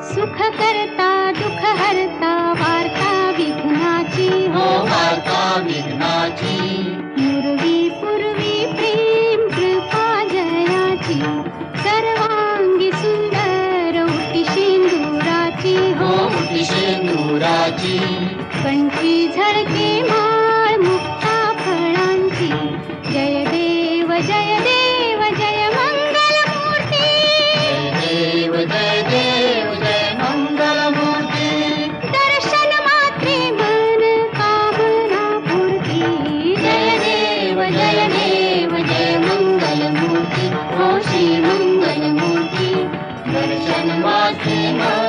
सुख करता दुःख हरता वार्ता विघ्नाची हो वार्ता विघ्नाची पूर्वी पूर्वी प्रेम कृपा जयाची सर्वांगी सुंदर उटी शेंदुराची हो उटी शेंदुराची कंठी झळके माळ मुक्ता फळांची जय देव जय देव जय मंगल मूर्ती जय देव जय मंगल मूर्ती दर्शन मात्रे मन कामना पूर्ती जय देव जय मंगल मूर्ती हो श्री मंगल मूर्ती दर्शन मात्रे मन